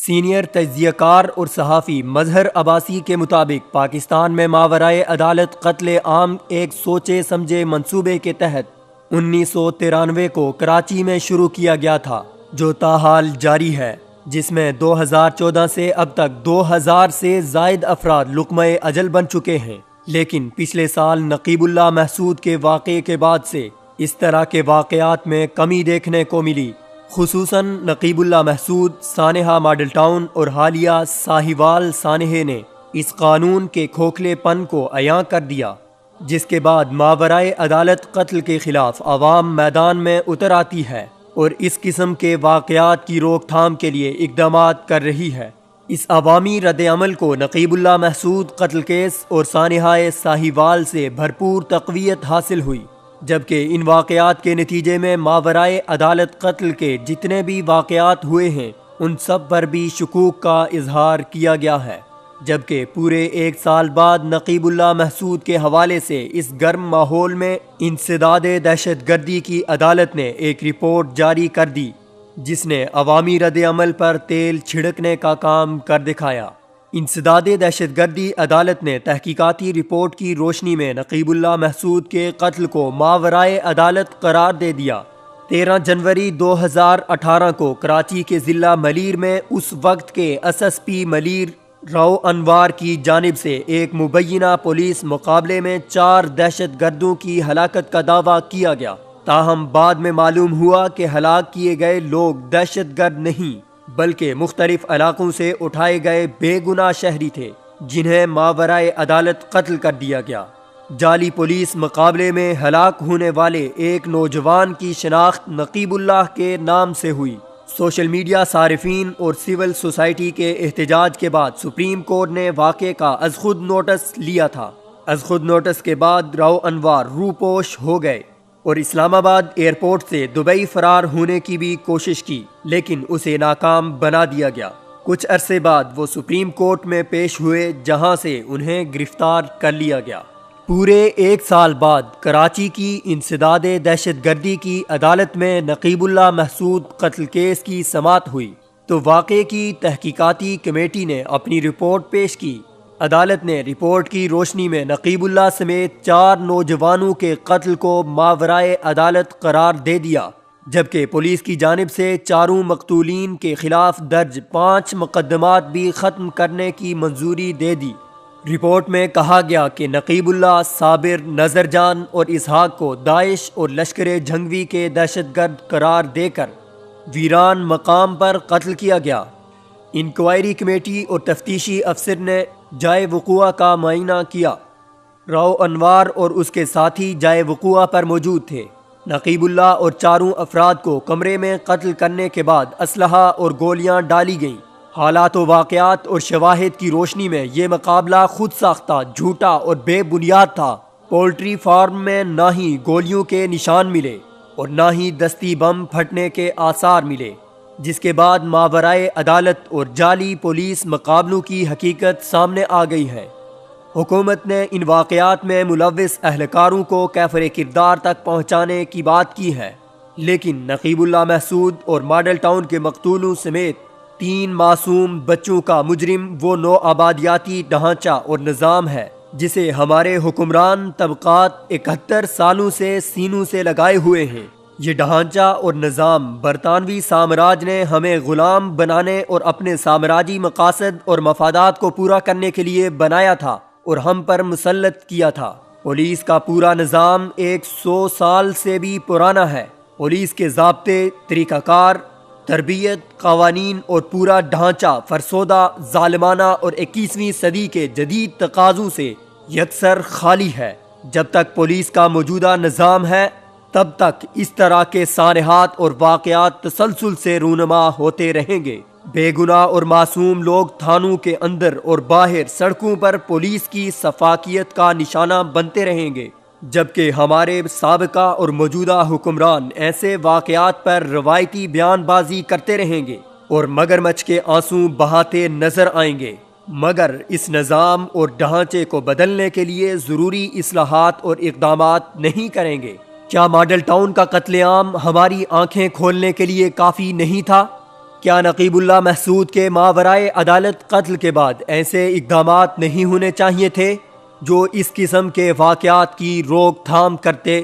Senior تجزیہ کار اور صحافی مظہر عباسی کے مطابق پاکستان میں ماورائے عدالت قتل عام ایک سوچے سمجھے منصوبے کے تحت 1993 کو کراچی میں شروع کیا گیا تھا، جو تاحال جاری ہے، جس میں 2014 سے اب تک 2000 سے زائد افراد لقمہ اجل بن چکے ہیں۔ لیکن پچھلے سال نقیب اللہ محسود کے واقعے کے بعد سے اس طرح کے واقعات میں کمی دیکھنے کو ملی، خصوصاً نقیب اللہ محسود، سانحہ ماڈل ٹاؤن اور حالیہ ساہیوال سانحے نے اس قانون کے کھوکھلے پن کو عیاں کر دیا، جس کے بعد ماورائے عدالت قتل کے خلاف عوام میدان میں اتر آتی ہے اور اس قسم کے واقعات کی روک تھام کے لیے اقدامات کر رہی ہے۔ اس عوامی رد عمل کو نقیب اللہ محسود قتل کیس اور سانحہ ساہیوال سے بھرپور تقویت حاصل ہوئی، جبکہ ان واقعات کے نتیجے میں ماورائے عدالت قتل کے جتنے بھی واقعات ہوئے ہیں ان سب پر بھی شکوک کا اظہار کیا گیا ہے، جبکہ پورے ایک سال بعد نقیب اللہ محسود کے حوالے سے اس گرم ماحول میں انسداد دہشت گردی کی عدالت نے ایک رپورٹ جاری کر دی، جس نے عوامی رد عمل پر تیل چھڑکنے کا کام کر دکھایا۔ انسداد دہشت گردی عدالت نے تحقیقاتی رپورٹ کی روشنی میں نقیب اللہ محسود کے قتل کو ماورائے عدالت قرار دے دیا۔ 13 جنوری 2018 کو کراچی کے ضلع ملیر میں اس وقت کے S S P Malir Rao Anwar کی جانب سے ایک مبینہ پولیس مقابلے میں 4 دہشت گردوں کی ہلاکت کا دعویٰ کیا گیا، تاہم بعد میں معلوم ہوا کہ ہلاک کیے گئے لوگ دہشت گرد نہیں بلکہ مختلف علاقوں سے اٹھائے گئے بے گناہ شہری تھے، جنہیں ماورائے عدالت قتل کر دیا گیا۔ جعلی پولیس مقابلے میں ہلاک ہونے والے ایک نوجوان کی شناخت نقیب اللہ کے نام سے ہوئی۔ سوشل میڈیا صارفین اور سول سوسائٹی کے احتجاج کے بعد سپریم کورٹ نے واقعے کا از خود نوٹس لیا تھا۔ از خود نوٹس کے بعد راؤ انوار روپوش ہو گئے اور اسلام آباد ایئرپورٹ سے دبئی فرار ہونے کی بھی کوشش کی، لیکن اسے ناکام بنا دیا گیا۔ کچھ عرصے بعد وہ سپریم کورٹ میں پیش ہوئے، جہاں سے انہیں گرفتار کر لیا گیا۔ پورے ایک سال بعد کراچی کی انسداد دہشت گردی کی عدالت میں نقیب اللہ محسود قتل کیس کی سماعت ہوئی تو واقعے کی تحقیقاتی کمیٹی نے اپنی رپورٹ پیش کی۔ عدالت نے رپورٹ کی روشنی میں نقیب اللہ سمیت 4 نوجوانوں کے قتل کو ماورائے عدالت قرار دے دیا، جبکہ پولیس کی جانب سے چاروں مقتولین کے خلاف درج 5 مقدمات بھی ختم کرنے کی منظوری دے دی۔ رپورٹ میں کہا گیا کہ نقیب اللہ، صابر، نظر جان اور اسحاق کو داعش اور لشکر جھنگوی کے دہشت گرد قرار دے کر ویران مقام پر قتل کیا گیا۔ انکوائری کمیٹی اور تفتیشی افسر نے جائے وقوع کا معائنہ کیا۔ راؤ انوار اور اس کے ساتھی جائے وقوع پر موجود تھے۔ نقیب اللہ اور چاروں افراد کو کمرے میں قتل کرنے کے بعد اسلحہ اور گولیاں ڈالی گئیں۔ حالات و واقعات اور شواہد کی روشنی میں یہ مقابلہ خود ساختہ، جھوٹا اور بے بنیاد تھا۔ پولٹری فارم میں نہ ہی گولیوں کے نشان ملے اور نہ ہی دستی بم پھٹنے کے آثار ملے، جس کے بعد ماورائے عدالت اور جعلی پولیس مقابلوں کی حقیقت سامنے آ گئی ہے۔ حکومت نے ان واقعات میں ملوث اہلکاروں کو کیفر کردار تک پہنچانے کی بات کی ہے، لیکن نقیب اللہ محسود اور ماڈل ٹاؤن کے مقتولوں سمیت 3 معصوم بچوں کا مجرم وہ نو آبادیاتی ڈھانچہ اور نظام ہے جسے ہمارے حکمران طبقات 71 سالوں سے سینوں سے لگائے ہوئے ہیں۔ یہ ڈھانچہ اور نظام برطانوی سامراج نے ہمیں غلام بنانے اور اپنے سامراجی مقاصد اور مفادات کو پورا کرنے کے لیے بنایا تھا اور ہم پر مسلط کیا تھا۔ پولیس کا پورا نظام 100 سال سے بھی پرانا ہے۔ پولیس کے ضابطے، طریقہ کار، تربیت، قوانین اور پورا ڈھانچہ فرسودہ، ظالمانہ اور 21ویں صدی کے جدید تقاضوں سے یکسر خالی ہے۔ جب تک پولیس کا موجودہ نظام ہے، تب تک اس طرح کے سانحات اور واقعات تسلسل سے رونما ہوتے رہیں گے۔ بے گناہ اور معصوم لوگ تھانوں کے اندر اور باہر سڑکوں پر پولیس کی سفاکیت کا نشانہ بنتے رہیں گے، جبکہ ہمارے سابقہ اور موجودہ حکمران ایسے واقعات پر روایتی بیان بازی کرتے رہیں گے اور مگرمچھ کے آنسو بہاتے نظر آئیں گے، مگر اس نظام اور ڈھانچے کو بدلنے کے لیے ضروری اصلاحات اور اقدامات نہیں کریں گے۔ کیا ماڈل ٹاؤن کا قتل عام ہماری آنکھیں کھولنے کے لیے کافی نہیں تھا؟ کیا نقیب اللہ محسود کے ماورائے عدالت قتل کے بعد ایسے اقدامات نہیں ہونے چاہیے تھے جو اس قسم کے واقعات کی روک تھام کرتے؟